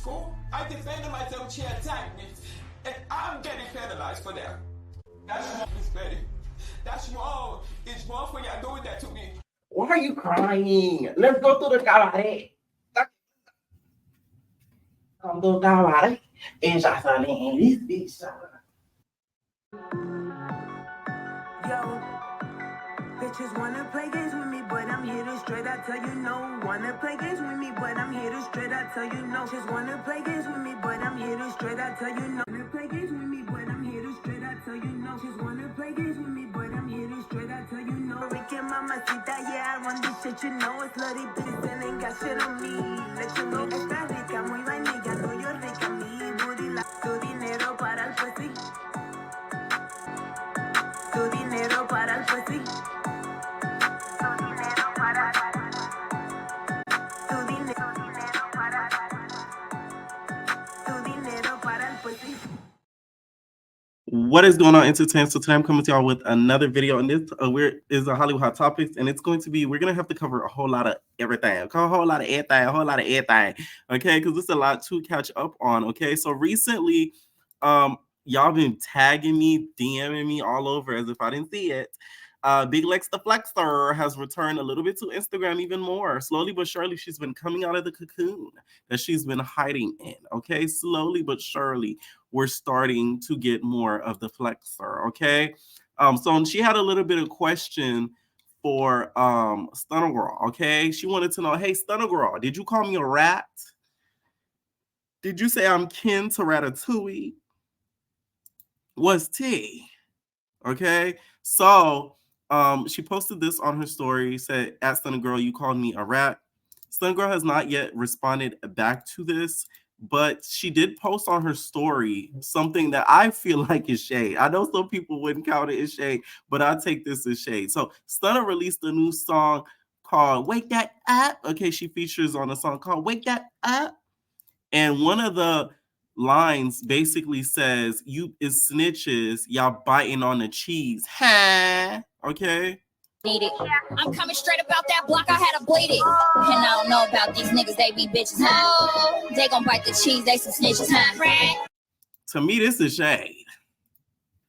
school, I defended myself when she attacked me. And I'm getting penalized for that. That's wrong, Miss Betty. That's wrong. It's wrong for y'all doing that to me. Why are you crying? Let's go to the cabaret. Come to the cabaret. And this bitch. Yo, bitches wanna play games with me, but I'm here to straight, I tell you no. Wanna play games with me, but I'm here to straight, I tell you no. Just wanna play games with me, but I'm here to straight, I tell you no. Wanna play games with me, but I'm here to straight, I tell you no. Just wanna play games with me, but I'm here to straight, I tell you no. Rican mamacita, yeah, I run this shit, you know. It's slutty bitches and ain't got shit on me. Let you know, esta rica, muy vainilla, no yo rica, mi booty la. Tu dinero para el pussy. Tu dinero para el pussy. What is going on, entertainment? So today I'm coming to y'all with another video, and this is a Hollywood Hot Topics, and it's going to be, we're going to have to cover a whole lot of everything, a whole lot of everything, okay, because there's a lot to catch up on, okay? So recently, y'all been tagging me, DMing me all over as if I didn't see it. Big Lex the Flexer has returned a little bit to Instagram even more. Slowly but surely, she's been coming out of the cocoon that she's been hiding in, okay? Slowly but surely, we're starting to get more of the Flexer, okay? So she had a little bit of question for Stunna Girl, okay? She wanted to know, hey, Stunna Girl, did you call me a rat? Did you say I'm kin to Ratatouille? What's tea? Okay, so she posted this on her story, said, at Stunna Girl, you called me a rat. Stunna Girl has not yet responded back to this, but she did post on her story something that I feel like is shade. I know some people wouldn't count it as shade, but I take this as shade. So Stunna released a new song called Wake That Up. Okay, she features on a song called Wake That Up. And one of the lines basically says, you is snitches, y'all biting on the cheese. Huh? Okay. Need it. I'm coming straight about that block, I had to bleed it. And I don't know about these niggas, they be bitches, huh? They gon' bite the cheese, they some snitches, huh? To me, this is shade.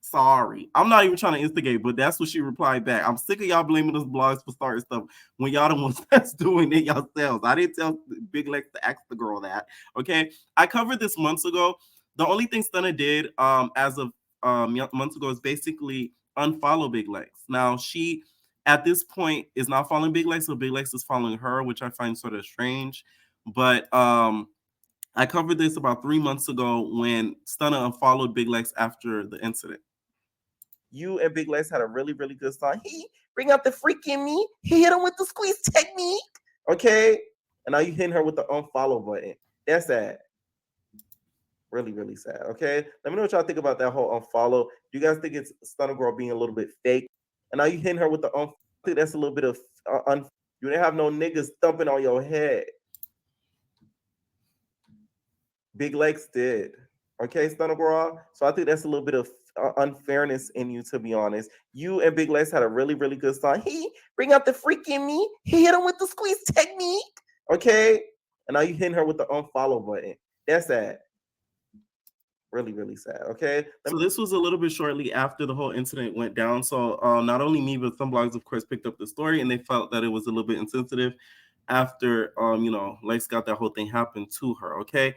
Sorry. I'm not even trying to instigate, but that's what she replied back. I'm sick of y'all blaming us blogs for starting stuff when y'all the ones that's doing it yourselves. I didn't tell Big Lex to ask the girl that. Okay. I covered this months ago. The only thing Stunna did as of months ago is basically unfollow Big Lex. Now she at this point is not following Big Lex, so Big Lex is following her, which I find sort of strange. But I covered this about 3 months ago when Stunna unfollowed Big Lex after the incident. You and Big Lex had a really, really good song. He bring out the freak in me. He hit him with the squeeze technique. Okay. And now you hitting her with the unfollow button. That's sad. Really, really sad. Okay. Let me know what y'all think about that whole unfollow. Do you guys think it's Stunna Girl being a little bit fake? And now you hitting her with the unfollow. I think that's a little bit of you didn't have no niggas thumping on your head. Big Lex did. Okay, Stunna Girl. So I think that's a little bit of unfairness in you, to be honest. You and Big Lex had a really, really good song. He bring out the freak in me. He hit him with the squeeze technique. Okay. And now you hitting her with the unfollow button. That's sad. Really, really sad. Okay. So this was a little bit shortly after the whole incident went down. So not only me, but some blogs, of course, picked up the story and they felt that it was a little bit insensitive after Lex got that whole thing happen to her. Okay.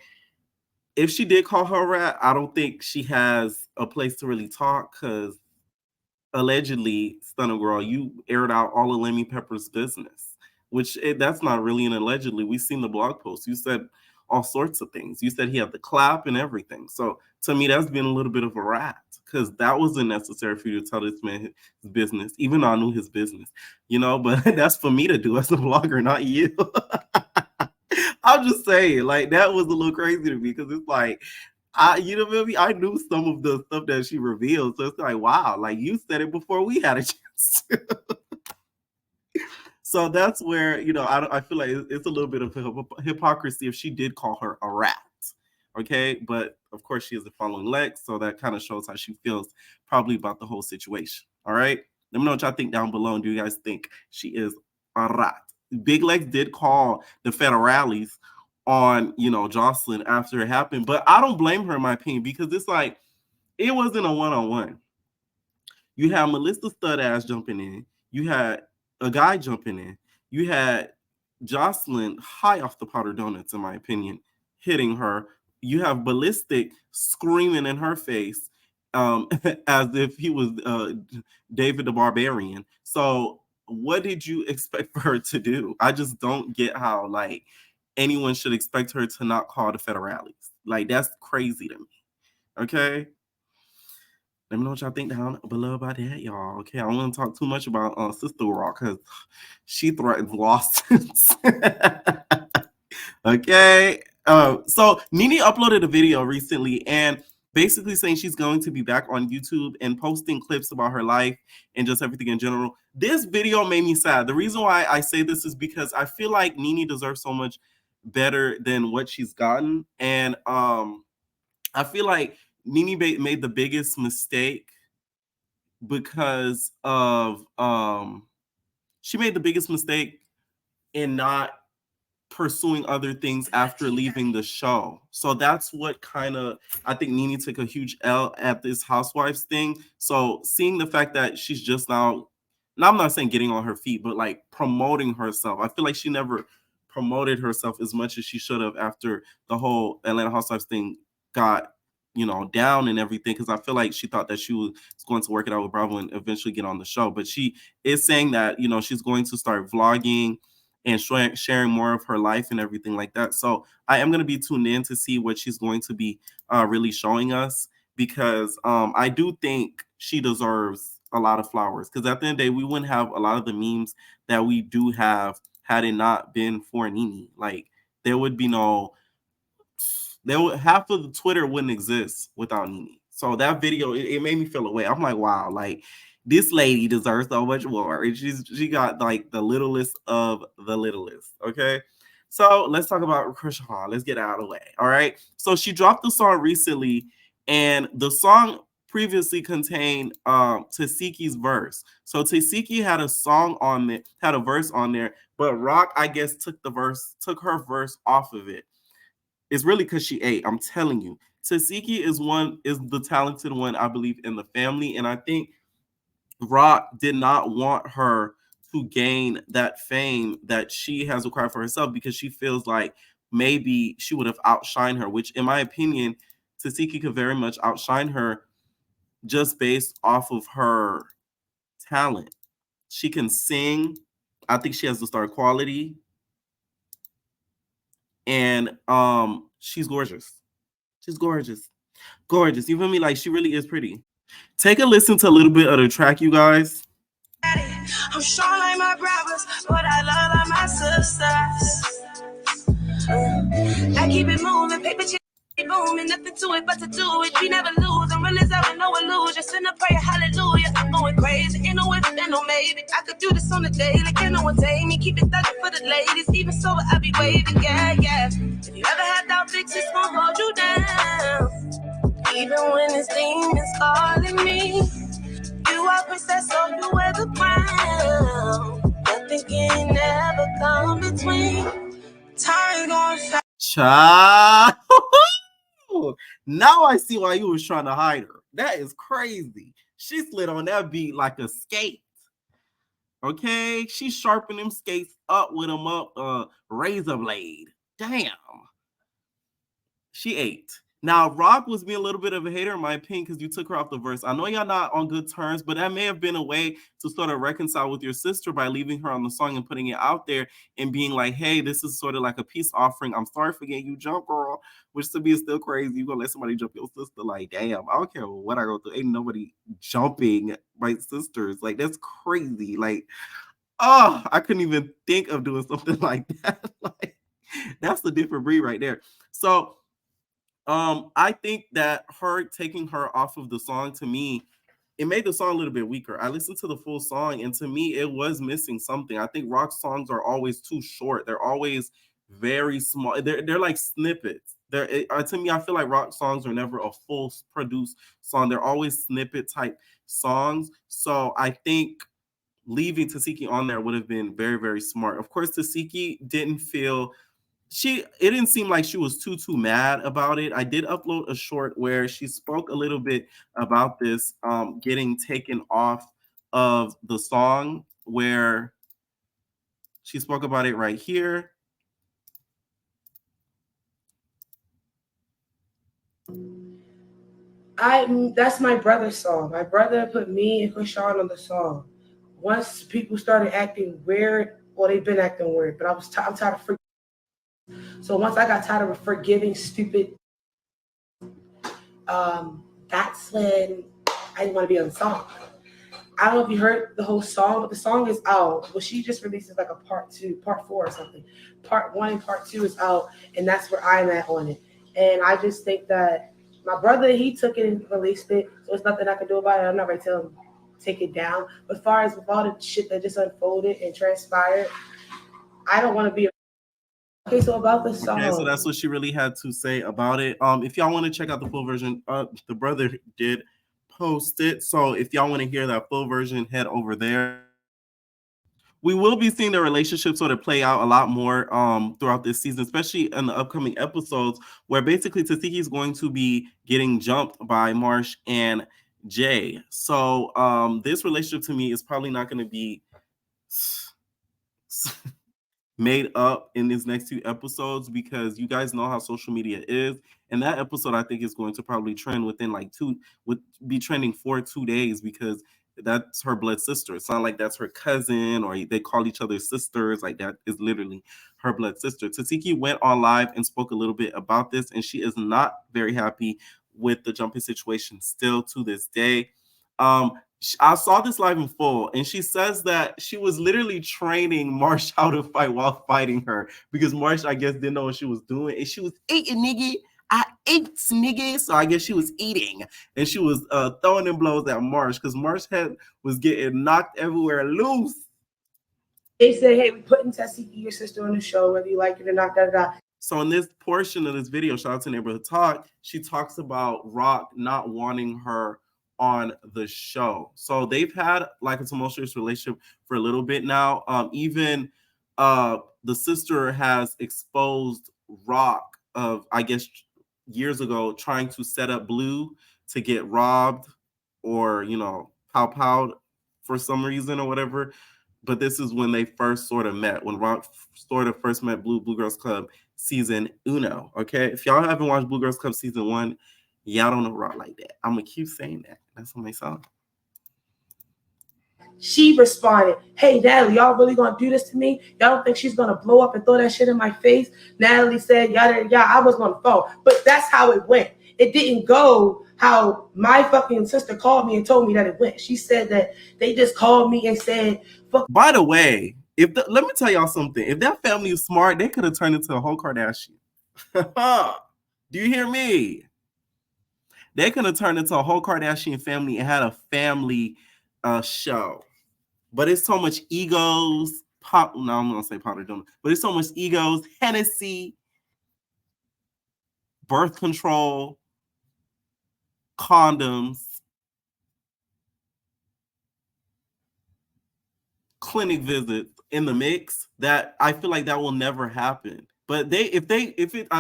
If she did call her a rat, I don't think she has a place to really talk because allegedly, Stunna Girl, you aired out all of Lemmy Pepper's business, which that's not really an allegedly. We've seen the blog post. You said all sorts of things. You said he had the clap and everything. So to me, that's been a little bit of a rat because that wasn't necessary for you to tell this man his business, even though I knew his business, but that's for me to do as a blogger, not you. I'm just saying, like, that was a little crazy to me because it's like, I knew some of the stuff that she revealed. So it's like, wow, like you said it before we had a chance. So that's where, I feel like it's a little bit of hypocrisy if she did call her a rat. Okay. But of course she isn't following Lex. So that kind of shows how she feels probably about the whole situation. All right. Let me know what y'all think down below. And do you guys think she is a rat? Big Lex did call the federales on, you know, Jocelyn after it happened. But I don't blame her, in my opinion, because it's like, it wasn't a one-on-one. You had Melissa stud ass jumping in. You had a guy jumping in. You had Jocelyn high off the powder donuts, in my opinion, hitting her. You have Ballistic screaming in her face as if he was David the Barbarian. So what did you expect for her to do? I just don't get how, like, anyone should expect her to not call the federales. Like, that's crazy to me. Okay? Let me know what y'all think down below about that, y'all. Okay, I don't want to talk too much about Sister Rock because she threatens lawsuits. Okay. So Nene uploaded a video recently and basically saying she's going to be back on YouTube and posting clips about her life and just everything in general. This video made me sad. The reason why I say this is because I feel like Nene deserves so much better than what she's gotten. And I feel like Nene made the biggest mistake because of she made the biggest mistake in not pursuing other things after leaving the show. So that's what kind of, I think Nene took a huge L at this Housewives thing. So seeing the fact that she's just now I'm not saying getting on her feet, but like promoting herself. I feel like she never promoted herself as much as she should have after the whole Atlanta Housewives thing got, you know, down and everything, because I feel like she thought that she was going to work it out with Bravo and eventually get on the show. But she is saying that, you know, she's going to start vlogging and sharing more of her life and everything like that. So I am going to be tuned in to see what she's going to be really showing us, because I do think she deserves a lot of flowers, because at the end of the day, we wouldn't have a lot of the memes that we do have had it not been for Nene. Like, there would be half of the Twitter wouldn't exist without Nene. So that video, it made me feel away. I'm like, wow, like, this lady deserves so much more. And she got like the littlest of the littlest. Okay. So let's talk about Chrisean. Let's get out of the way. All right. So she dropped the song recently, and the song previously contained Tesekki's verse. So Tesekki had a song on it, had a verse on there, but Rock, I guess, took her verse off of it. It's really because she ate. I'm telling you. Tesekki is the talented one, I believe, in the family. And I think Rock did not want her to gain that fame that she has acquired for herself, because she feels like maybe she would have outshined her, which in my opinion, Tesekki could very much outshine her just based off of her talent. She can sing. I think she has the star quality. And she's gorgeous. She's gorgeous. Gorgeous. You feel me? Like, she really is pretty. Take a listen to a little bit of the track, you guys. I'm strong like my brothers, but I love like my sisters. I keep it moving, paper chase booming, nothing to it but to do it. We never lose, I'm real as ever, no illusion. Send a prayer, hallelujah. I'm going crazy, ain't no if, ain't no maybe. I could do this on the daily, can't no one take me. Keep it thugging for the ladies, even sober, I be waving, yeah, yeah. If you ever had doubt, bitch, it's gonna hold you down. Even when this demons calling me, you are princess, so you wear the crown. Nothing can ever come between. Time going fast. Child. Now I see why you was trying to hide her. That is crazy. She slid on that beat like a skate. Okay, she sharpened them skates up with them up razor blade. Damn. She ate. Now, Rock was being a little bit of a hater, in my opinion, because you took her off the verse. I know y'all not on good terms, but that may have been a way to sort of reconcile with your sister by leaving her on the song and putting it out there and being like, hey, this is sort of like a peace offering. I'm sorry for getting you jump, girl, which to me is still crazy. You gonna let somebody jump your sister? Like, damn, I don't care what I go through. Ain't nobody jumping my sisters. Like, that's crazy. Like, oh, I couldn't even think of doing something like that. Like, that's the different breed right there. So, I think that her taking her off of the song, to me, it made the song a little bit weaker. I listened to the full song, and to me, it was missing something. I think Rock songs are always too short. They're always very small. They're like snippets. To me, I feel like Rock songs are never a full produced song. They're always snippet type songs. So I think leaving Tesekki on there would have been very, very smart. Of course, Tesekki didn't feel it didn't seem like she was too mad about it. I did upload a short where she spoke a little bit about this getting taken off of the song, where she spoke about it right here. That's my brother's song. My brother put me and Chrisean on the song. Once people started acting weird, well, they've been acting weird, but I'm tired of forgiving. So once I got tired of forgiving stupid, that's when I didn't want to be on the song. I don't know if you heard the whole song, but the song is out. Well, she just released like a part 4 or something. Part 1 and part 2 is out, and that's where I'm at on it. And I just think that my brother, he took it and released it, so there's nothing I can do about it. I'm not going to tell him take it down. But as far as with all the shit that just unfolded and transpired, I don't want to be. Okay, so about the song. Okay, so that's what she really had to say about it. If y'all want to check out the full version, the brother did post it. So if y'all want to hear that full version, head over there. We will be seeing the relationship sort of play out a lot more throughout this season, especially in the upcoming episodes, where basically Tesekki is going to be getting jumped by Marsh and Jay. So this relationship to me is probably not going to be made up in these next 2 episodes, because you guys know how social media is, and that episode I think is going to probably trend within like be trending for 2 days, because that's her blood sister. It's not like that's her cousin or they call each other sisters. Like, that is literally her blood sister. Tesekki went on live and spoke a little bit about this, and she is not very happy with the jumping situation still to this day. I saw this live in full, and she says that she was literally training Marsh how to fight while fighting her, because Marsh, I guess, didn't know what she was doing, and she was eating, nigga. I ate, nigga. So I guess she was eating, and she was throwing them blows at Marsh, because Marsh was getting knocked everywhere loose. They said, hey, we're putting Tesekki, your sister, on the show, whether you like it or not, So in this portion of this video, shout out to Neighborhood Talk, she talks about Rock not wanting her on the show. So they've had like a tumultuous relationship for a little bit now. Even the sister has exposed Rock of, I guess, years ago, trying to set up Blue to get robbed or, pow for some reason or whatever. But this is when they first sort of met, when Rock sort of first met Blue Girls Club season 1. Okay, if y'all haven't watched Blue Girls Club season 1, y'all don't know Rock like that. I'm gonna keep saying that. That's what they saw. She responded, hey, Natalie, y'all really gonna do this to me? Y'all don't think she's gonna blow up and throw that shit in my face? Natalie said, yeah, I was gonna fall. But that's how it went. It didn't go how my fucking sister called me and told me that it went. She said that they just called me and said, fuck. By the way, let me tell y'all something. If that family was smart, they could have turned into a whole Kardashian. Do you hear me? They could have turned into a whole Kardashian family and had a family show. But it's so much egos. I'm going to say powder donut. But it's so much egos. Hennessy. Birth control. Condoms. Clinic visits in the mix, that I feel like that will never happen. But I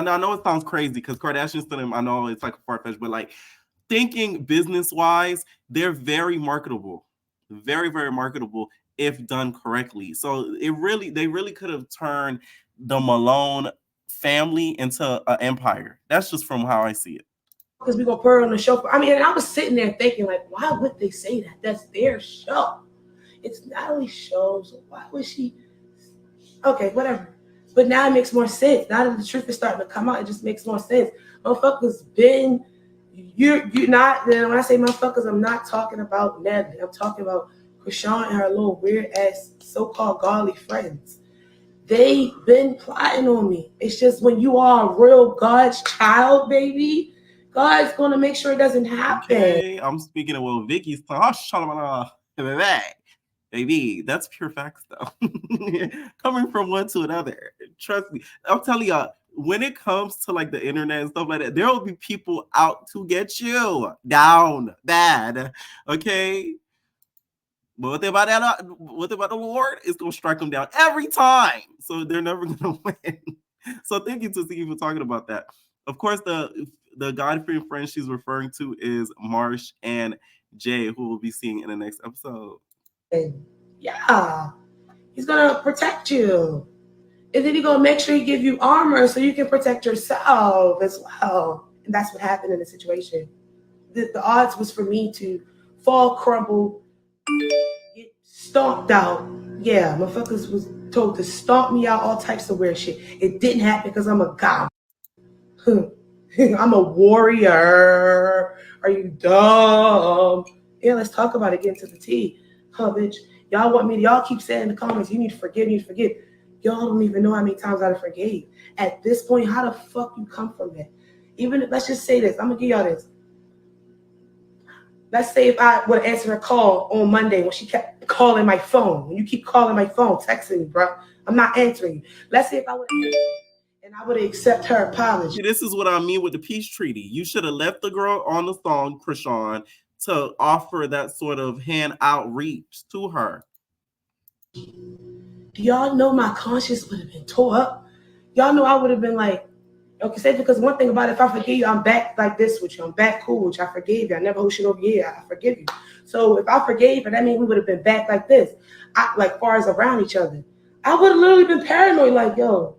know it sounds crazy because Kardashians to them, I know it's like a far-fetched, but like thinking business-wise, they're very marketable. Very, very marketable if done correctly. So they really could have turned the Malone family into an empire. That's just from how I see it. Because we're going to put her on the show. And I was sitting there thinking, like, why would they say that? That's their show. It's Natalie's show, so why would she? Okay, whatever. But now it makes more sense. Now that the truth is starting to come out, it just makes more sense. Motherfuckers been, you're not, when I say motherfuckers, I'm not talking about Natalie. I'm talking about Chrisean and her little weird-ass so-called godly friends. They been plotting on me. It's just when you are a real God's child, baby, God's going to make sure it doesn't happen. Okay, I'm speaking of Will Vicky's baby, that's pure facts though. Coming from one to another. Trust me. I'm telling y'all, when it comes to like the internet and stuff like that, there will be people out to get you down bad. Okay. But what about the Lord is gonna strike them down every time. So they're never gonna win. So thank you, Tesekki, for talking about that. Of course, the God-fearing friend she's referring to is Marsh and Jay, who we'll be seeing in the next episode. Yeah, he's gonna protect you, and then he's gonna make sure he give you armor so you can protect yourself as well. And that's what happened in the situation. The odds was for me to fall, crumble, get stomped out. Yeah, motherfuckers was told to stomp me out, all types of weird shit. It didn't happen because I'm a god. I'm a warrior. Are you dumb? Yeah, let's talk about it. Get into the tea. Huh, bitch. Y'all keep saying in the comments, you need to forgive, Y'all don't even know how many times I forgave. At this point, how the fuck you come from that? Even, let's just say this. I'm going to give y'all this. Let's say if I would answer her call on Monday when she kept calling my phone. When you keep calling my phone, texting me, bro. I'm not answering you. Let's say if I would and I would accept her apology. This is what I mean with the peace treaty. You should have left the girl on the phone, Chrisean, to offer that sort of hand outreach to her. Do y'all know my conscience would have been tore up? Y'all know I would have been like, okay, say because one thing about it, if I forgive you, I'm back like this with you. I'm back cool with you. I forgave you. I never hold shit over you. I forgive you. So if I forgave her, that means we would have been back like this. Like far as around each other. I would have literally been paranoid, like, yo,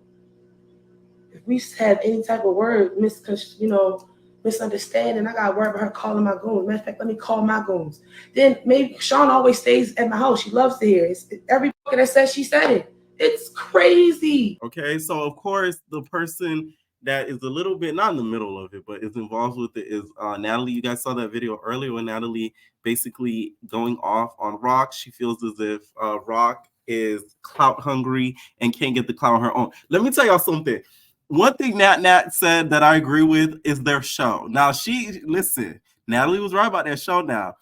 if we had any type of word, misunderstanding, I got worried about her calling my goons. Matter of fact, let me call my goons. Then maybe Sean always stays at my house. She loves to hear it. Every that says she said it. It's crazy. Okay, so of course the person that is a little bit not in the middle of it, but is involved with it is Natalie. You guys saw that video earlier when Natalie basically going off on Rock. She feels as if Rock is clout hungry and can't get the clout on her own. Let me tell y'all something. One thing Nat said that I agree with is their show. Now listen, Natalie was right about that show now.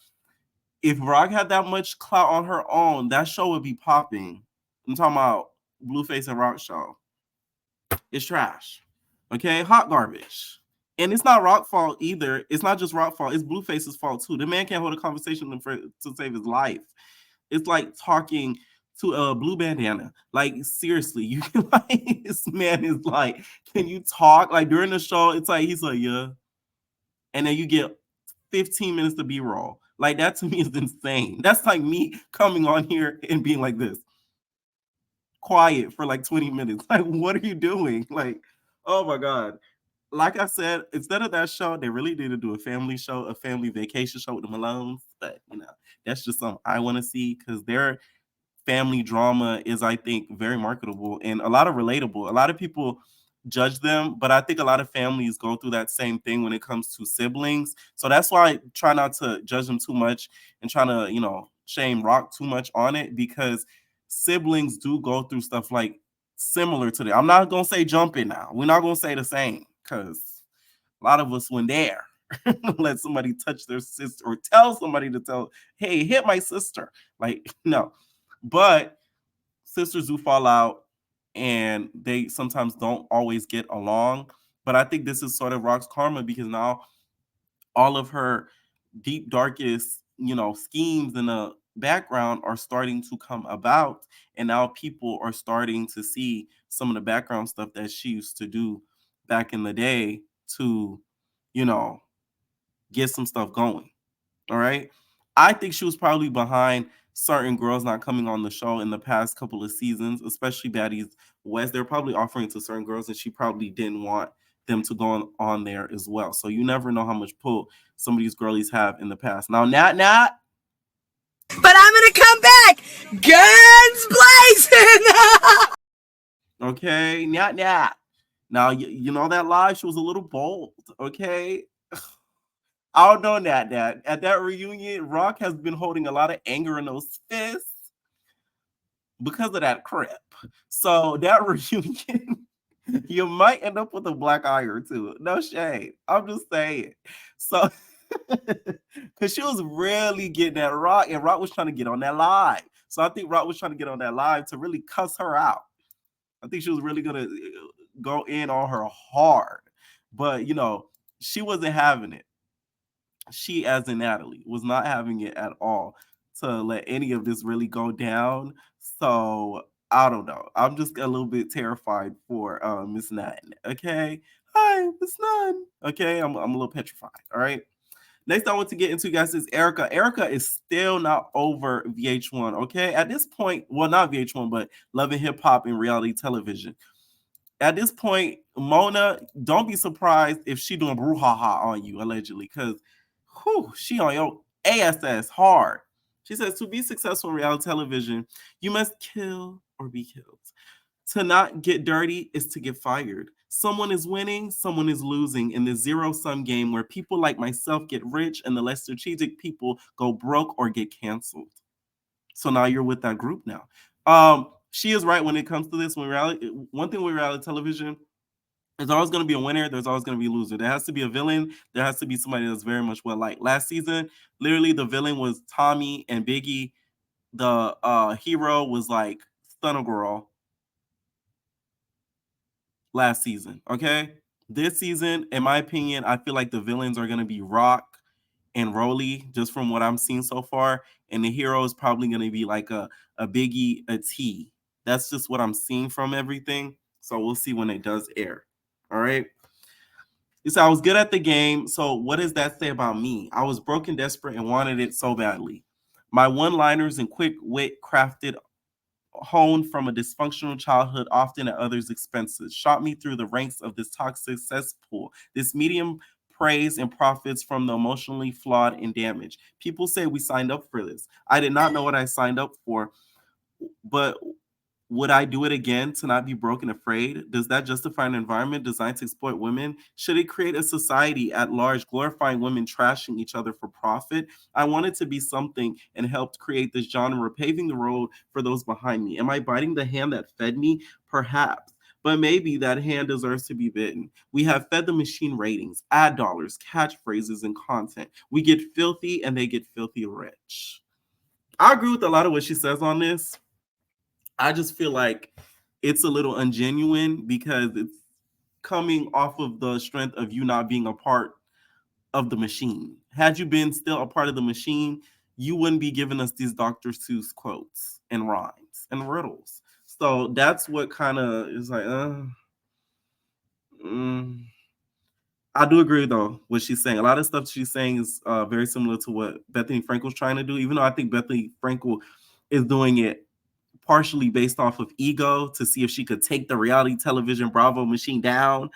If Rock had that much clout on her own, that show would be popping. I'm talking about Blueface and Rock show. It's trash. Okay, hot garbage. And it's not Rock's fault either. It's not just Rock's fault. It's Blueface's fault too. The man can't hold a conversation to save his life. It's like talking to a blue bandana. Like seriously, you like this man is like, can you talk? Like during the show, it's like he's like, yeah, and then you get 15 minutes to B-roll. Like that to me is insane. That's like me coming on here and being like this, quiet for like 20 minutes. Like, what are you doing? Like, oh my God. Like I said, instead of that show, they really need to do a family show, a family vacation show with the Malones. But that's just something I want to see because their family drama is, I think, very marketable and a lot of relatable. A lot of people judge them, but I think a lot of families go through that same thing when it comes to siblings. So that's why I try not to judge them too much and trying to, shame Rock too much on it because siblings do go through stuff like similar to that. I'm not going to say jumping now. We're not going to say the same because a lot of us went there. Let somebody touch their sister or tell somebody to hey, hit my sister. Like, no. But sisters do fall out and they sometimes don't always get along. But I think this is sort of Rock's karma because now all of her deep, darkest, schemes in the background are starting to come about. And now people are starting to see some of the background stuff that she used to do back in the day to, get some stuff going. All right. I think she was probably behind certain girls not coming on the show in the past couple of seasons, especially Baddies West. They're probably offering to certain girls, and she probably didn't want them to go on there as well. So you never know how much pull some of these girlies have in the past. Now, Nat. But I'm gonna come back, guns blazing. Okay, Nat. Now you know that live she was a little bold. Okay. I don't know, Nat. At that reunion, Rock has been holding a lot of anger in those fists because of that crap. So that reunion, you might end up with a black eye or two. No shade. I'm just saying. So, because she was really getting at Rock, and Rock was trying to get on that live. So I think Rock was trying to get on that live to really cuss her out. I think she was really going to go in on her hard. But, she wasn't having it. She, as in Natalie, was not having it at all to let any of this really go down. So I don't know. I'm just a little bit terrified for Miss Nunn. Okay. Hi, Miss Nunn. Okay, I'm a little petrified. All right. Next, I want to get into, guys, is Erica. Erica is still not over VH1. Okay. At this point, well, not VH1, but Love and Hip Hop and reality television. At this point, Mona, don't be surprised if she doing brouhaha on you, allegedly, because she on your ASS hard. She says, to be successful in reality television, you must kill or be killed. To not get dirty is to get fired. Someone is winning, someone is losing in the zero-sum game where people like myself get rich and the less strategic people go broke or get canceled. So now you're with that group now. She is right when it comes to this. One thing with reality television, there's always going to be a winner. There's always going to be a loser. There has to be a villain. There has to be somebody that's very much well liked. Last season, literally the villain was Tommy and Biggie. The hero was like Stunna Girl last season. Okay, this season, in my opinion, I feel like the villains are going to be Rock and Rolly, just from what I'm seeing so far, and the hero is probably going to be like a Biggie, a T. That's just what I'm seeing from everything. So we'll see when it does air. All right. You said I was good at the game. So what does that say about me? I was broken, desperate, and wanted it so badly. My one-liners and quick wit crafted, honed from a dysfunctional childhood, often at others' expenses, shot me through the ranks of this toxic cesspool. This medium praise and profits from the emotionally flawed and damaged. People say we signed up for this. I did not know what I signed up for, but would I do it again to not be broke and afraid? Does that justify an environment designed to exploit women? Should it create a society at large glorifying women trashing each other for profit? I wanted to be something and helped create this genre, paving the road for those behind me. Am I biting the hand that fed me? Perhaps. But maybe that hand deserves to be bitten. We have fed the machine ratings, ad dollars, catchphrases, and content. We get filthy and they get filthy rich. I agree with a lot of what she says on this. I just feel like it's a little ungenuine because it's coming off of the strength of you not being a part of the machine. Had you been still a part of the machine, you wouldn't be giving us these Dr. Seuss quotes and rhymes and riddles. So that's what kind of is like, I do agree, though, what she's saying. A lot of stuff she's saying is very similar to what Bethany Frankel's trying to do, even though I think Bethany Frankel is doing it partially based off of ego to see if she could take the reality television Bravo machine down.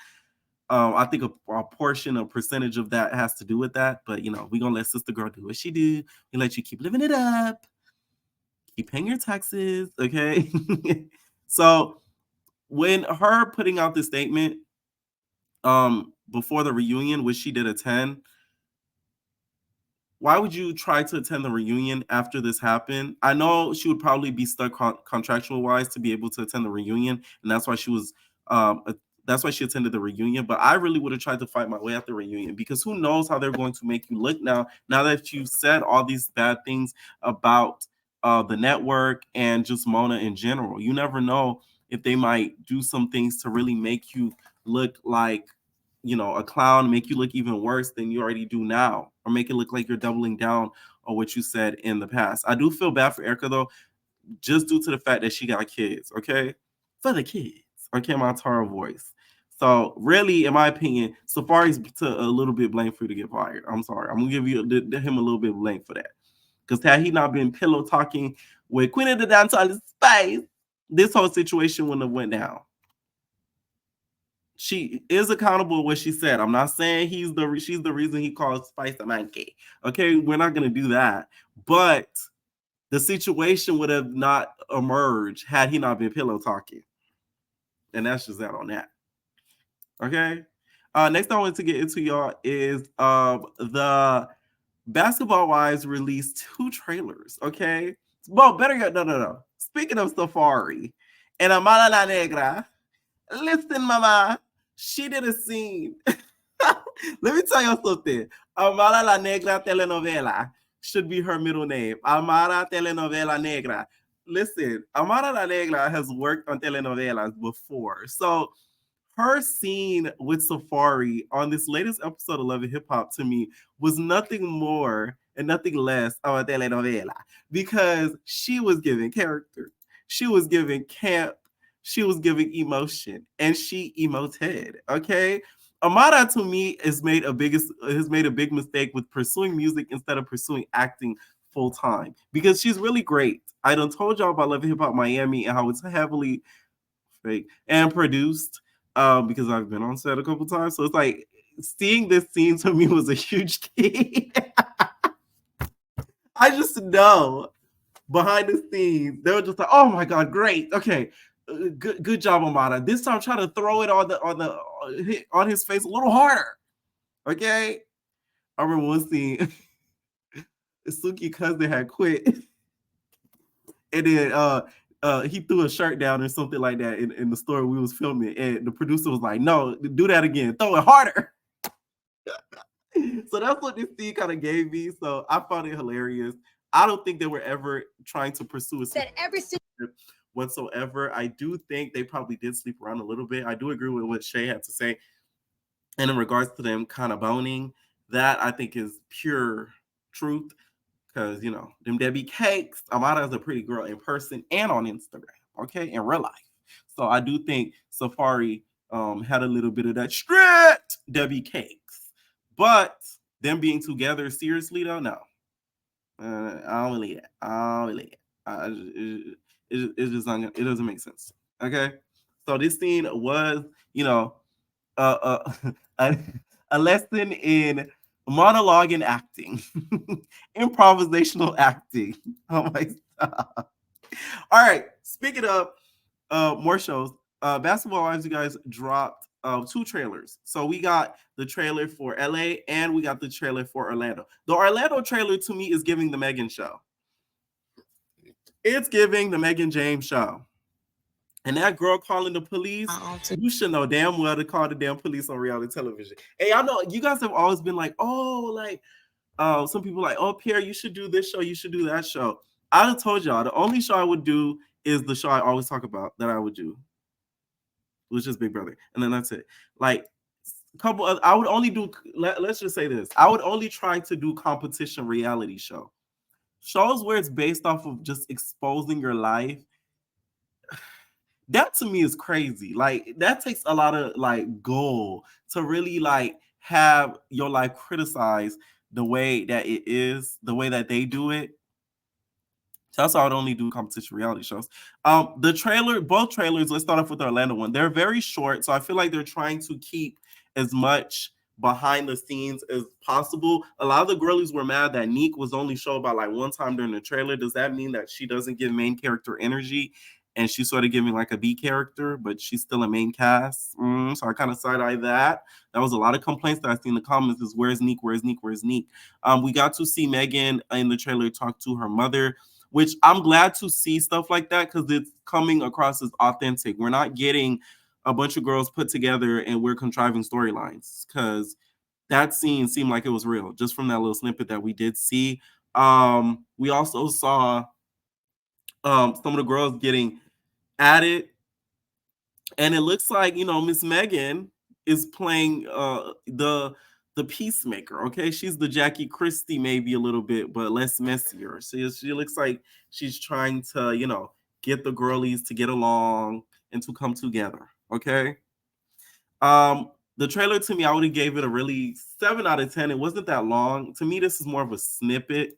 I think a portion, a percentage of that has to do with that. But, we're going to let Sister Girl do what she do. We let you keep living it up. Keep paying your taxes, okay? So when her putting out this statement before the reunion, which she did attend, why would you try to attend the reunion after this happened? I know she would probably be stuck contractual wise to be able to attend the reunion, and that's why she was that's why she attended the reunion. But I really would have tried to fight my way at the reunion, because who knows how they're going to make you look now that you've said all these bad things about the network and just Mona in general. You never know if they might do some things to really make you look like a clown, make you look even worse than you already do now, or make it look like you're doubling down on what you said in the past. I do feel bad for Erica, though, just due to the fact that she got kids, okay? For the kids, okay, my Tara voice. So really, in my opinion, Safaree's to a little bit blame for you to get fired. I'm sorry. I'm going to give him a little bit of blame for that. Because had he not been pillow talking with Queen of the Dancehall Spice, this whole situation wouldn't have went down. She is accountable for what she said. I'm not saying she's the reason he called Spice a monkey. Okay, we're not going to do that. But the situation would have not emerged had he not been pillow talking. And that's just that on that. Okay. Next I want to get into, y'all, is the Basketball Wives released 2 trailers. Okay. Well, better yet, no. Speaking of Safaree and Amara La Negra, listen, mama, she did a scene. Let me tell you something. Amara La Negra telenovela should be her middle name. Amara Telenovela Negra. Listen, Amara La Negra has worked on telenovelas before. So her scene with Safaree on this latest episode of Love and Hip Hop, to me, was nothing more and nothing less of a telenovela, because she was giving character. She was giving camp. She was giving emotion, and she emoted. Okay, Amara to me has made a big mistake with pursuing music instead of pursuing acting full time, because she's really great. I done told y'all about Love and Hip Hop Miami and how it's heavily fake and produced, because I've been on set a couple times. So it's like seeing this scene to me was a huge key. I just know behind the scenes they were just like, oh my god, great, okay, good job, Amara. This time try to throw it on his face a little harder. Okay, I remember one scene Suki cousin had quit, and then he threw a shirt down or something like that in the store we was filming, and the producer was like, no, do that again, throw it harder. So that's what this scene kind of gave me. So I found it hilarious. I don't think they were ever trying to pursue a whatsoever. I do think they probably did sleep around a little bit. I do agree with what Shay had to say. And in regards to them kind of boning, that I think is pure truth. Because, you know, them Debbie Cakes, Amara is a pretty girl in person and on Instagram, okay, in real life. So I do think Safaree had a little bit of that straight Debbie Cakes. But them being together seriously, though, no. I don't believe that. I don't believe it. It's just not, it doesn't make sense. Okay? So this scene was, you know, a lesson in monologue and acting, improvisational acting. Oh my god! All right, speaking of more shows, Basketball Wives, you guys dropped 2 trailers. So we got the trailer for LA and we got the trailer for Orlando. The Orlando trailer to me is giving the Megan show. It's giving the Megan James show. And that girl calling the police, you should know damn well to call the damn police on reality television. Hey, I know you guys have always been like, oh, like, some people like, oh, Pierre, you should do this show, you should do that show. I done told y'all the only show I would do is the show I always talk about that I would do, which is Big Brother. And then that's it. Like, a couple of, I would only do, let's just say this, I would only try to do competition reality shows where it's based off of just exposing your life. That to me is crazy. Like, that takes a lot of like goal to really like have your life criticized the way that it is, the way that they do it. So that's why I would only do competition reality shows. The trailer, both trailers, let's start off with the Orlando one. They're very short, so I feel like they're trying to keep as much behind the scenes as possible. A lot of the girlies were mad that Neek was only shown about like one time during the trailer. Does that mean that she doesn't give main character energy and she's sort of giving like a B character, but she's still a main cast? So I kind of side-eye that. That was a lot of complaints that I see in the comments is where's Neek, where's Neek, where's Neek? We got to see Megan in the trailer talk to her mother, which I'm glad to see stuff like that because it's coming across as authentic. We're not getting a bunch of girls put together and we're contriving storylines, because that scene seemed like it was real just from that little snippet that we did see. We also saw some of the girls getting added, and it looks like, you know, Miss Megan is playing the peacemaker. Okay, she's the Jackie Christie maybe a little bit, but less messier. She looks like she's trying to, you know, get the girlies to get along and to come together. Okay. The trailer to me, I would have gave it a really 7 out of 10. It wasn't that long. To me, this is more of a snippet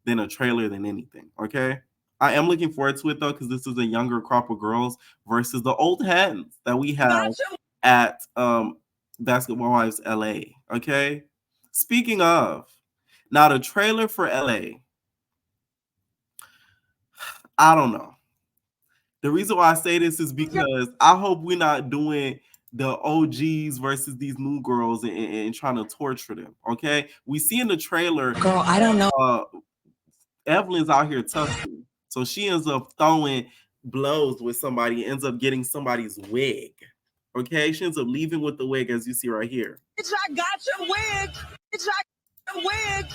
than a trailer than anything. Okay. I am looking forward to it though, because this is a younger crop of girls versus the old heads that we have at Basketball Wives LA. Okay. Speaking of, now the trailer for LA, I don't know. The reason why I say this is because I hope we're not doing the OGs versus these new girls and trying to torture them. Okay. We see in the trailer, girl, I don't know. Evelyn's out here tussling. So she ends up throwing blows with somebody, ends up getting somebody's wig. Okay, she ends up leaving with the wig, as you see right here. Bitch, I got your wig. Bitch, I got your wig.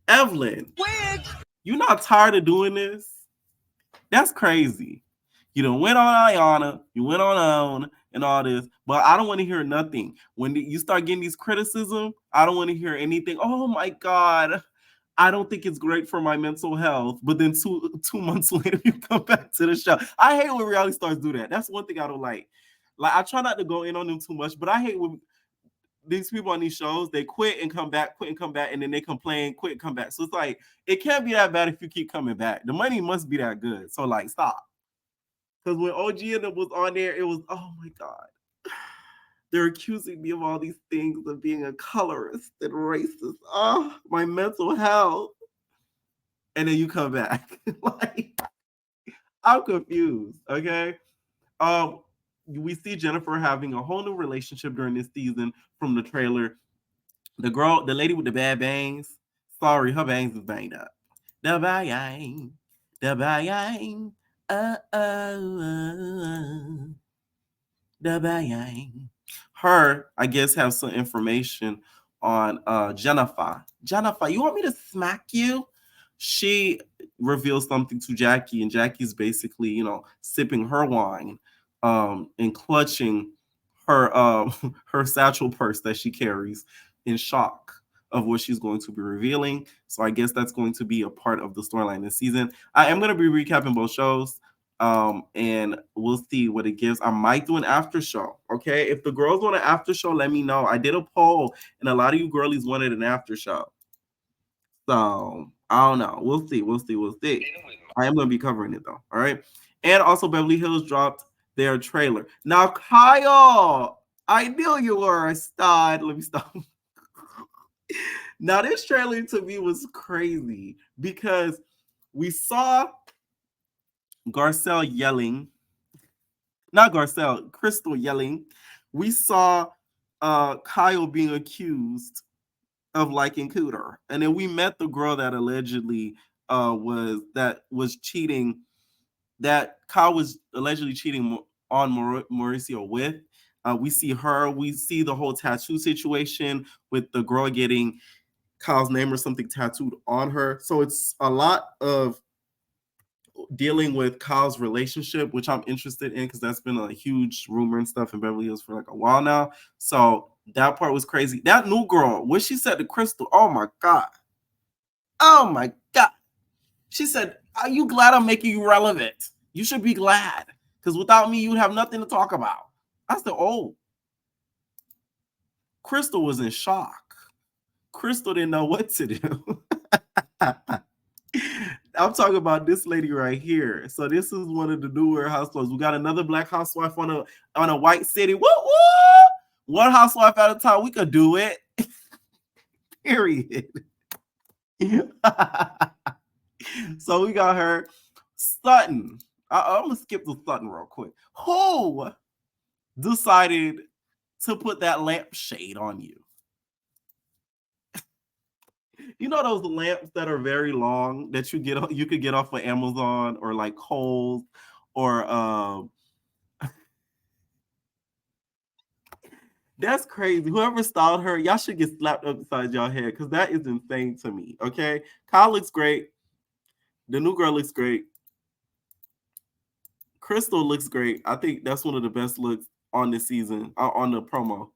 Evelyn, wig. You not tired of doing this? That's crazy. You done went on Ayana, you went on and all this, but I don't want to hear nothing. When you start getting these criticism, I don't want to hear anything. Oh my God, I don't think it's great for my mental health. But then two months later, you come back to the show. I hate when reality stars do that. That's one thing I don't like. Like, I try not to go in on them too much, but I hate when these people on these shows, they quit and come back, and then they complain, quit and come back. So it's like, it can't be that bad if you keep coming back. The money must be that good. So like, stop. Because when OG and them was on there, it was, oh my God. They're accusing me of all these things, of being a colorist and racist. Oh, my mental health. And then you come back. Like, I'm confused, okay? We see Jennifer having a whole new relationship during this season from the trailer. The lady with the bad bangs, sorry, her bangs is banged up. The bang, the bang. Her, I guess, have some information on Jennifer. Jennifer, you want me to smack you? She reveals something to Jackie, and Jackie's basically, sipping her wine, and clutching her her satchel purse that she carries in shock of what she's going to be revealing. So I guess that's going to be a part of the storyline this season. I am going to be recapping both shows. And we'll see what it gives. I might do an after show. Okay. If the girls want an after show, let me know. I did a poll and a lot of you girlies wanted an after show. So I don't know. We'll see. I am going to be covering it though. All right. And also Beverly Hills dropped their trailer. Now, Kyle, I knew you were a stud. Let me stop. Now, this trailer to me was crazy because we saw Garcelle yelling. Not Garcelle, Crystal yelling. We saw Kyle being accused of liking Cooter. And then we met the girl that allegedly was cheating, that Kyle was allegedly cheating on Mauricio with. We see her. We see the whole tattoo situation with the girl getting Kyle's name or something tattooed on her. So it's a lot of dealing with Kyle's relationship, which I'm interested in because that's been a huge rumor and stuff in Beverly Hills for like a while now. So that part was crazy. That new girl, what she said to Crystal, oh my God. She said, are you glad I'm making you relevant? You should be glad, because without me, you'd have nothing to talk about. I said, oh. Crystal was in shock. Crystal didn't know what to do. I'm talking about this lady right here. So this is one of the newer housewives. We got another black housewife on a white city. Woo woo! One housewife at a time. We could do it. Period. So we got her. Sutton. I'm gonna skip the Sutton real quick. Who decided to put that lampshade on you? You know those lamps that are very long that you could get off of Amazon or like Kohl's or that's crazy. Whoever styled her, y'all should get slapped upside y'all head because that is insane to me. Okay, Kyle looks great. The new girl looks great. Crystal looks great. I think that's one of the best looks on this season on the promo.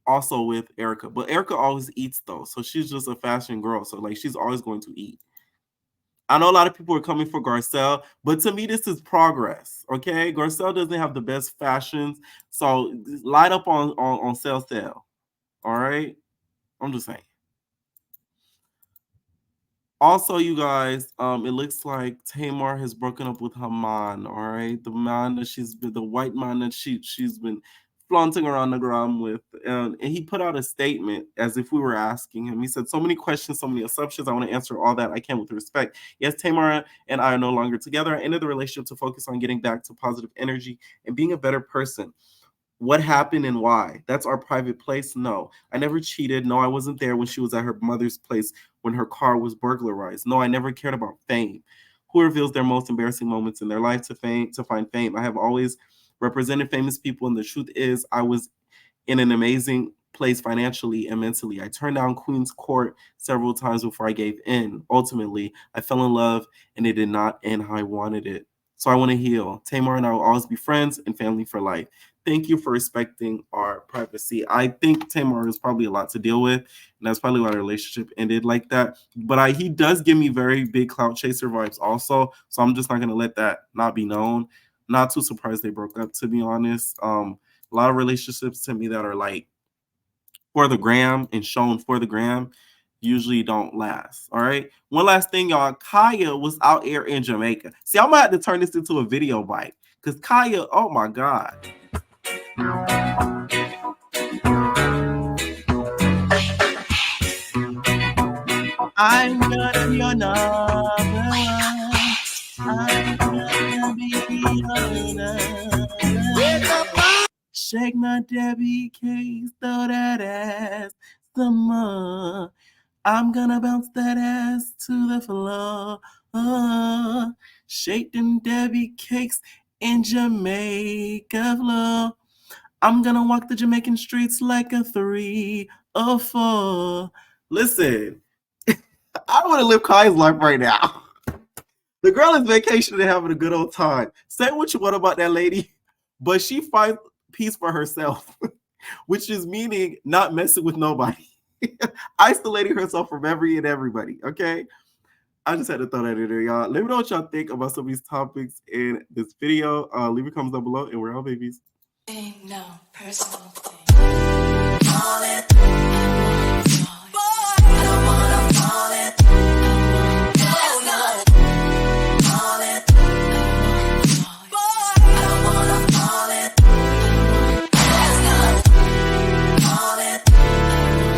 Also with Erica, but Erica always eats though, so she's just a fashion girl, so like she's always going to eat. I know a lot of people are coming for Garcelle, but to me this is progress. Okay, Garcelle doesn't have the best fashions, so light up on sale. All right, I'm just saying. Also, you guys, it looks like Tamar has broken up with her man. All right, the man that the white man that she's been flaunting around the ground with, and he put out a statement as if we were asking him. He said, so many questions, so many assumptions. I want to answer all that I can with respect. Yes, Tamar and I are no longer together. I ended the relationship to focus on getting back to positive energy and being a better person. What happened and why? That's our private place? No. I never cheated. No, I wasn't there when she was at her mother's place when her car was burglarized. No, I never cared about fame. Who reveals their most embarrassing moments in their life to find fame? I have always represented famous people, and the truth is I was in an amazing place financially and mentally. I turned down Queen's Court several times before I gave in. Ultimately, I fell in love, and it did not end how I wanted it. So I want to heal. Tamar and I will always be friends and family for life. thank you for respecting our privacy. I think Tamar is probably a lot to deal with, and that's probably why the relationship ended like that. But he does give me very big clout chaser vibes also, so I'm just not going to let that not be known. Not too surprised they broke up, to be honest. A lot of relationships to me that are like for the gram and shown for the gram usually don't last. All right. One last thing, y'all. Kaya was out here in Jamaica. See, I'm gonna have to turn this into a video bite because Kaya, oh my God. I'm gonna be your number one. I'm gonna be your number one. Shake my Debbie cakes, throw that ass some more. I'm gonna bounce that ass to the floor. Shake them Debbie cakes in Jamaica floor. I'm gonna walk the Jamaican streets like a 3 or 4. Listen, I want to live Kaya's life right now. The girl is vacationing and having a good old time. Say what you want about that lady, but she finds peace for herself, which is meaning not messing with nobody. Isolating herself from everybody, okay? I just had to throw that in there, y'all. Let me know what y'all think about some of these topics in this video. Leave your comments down below, and we're all babies. Ain't no personal thing.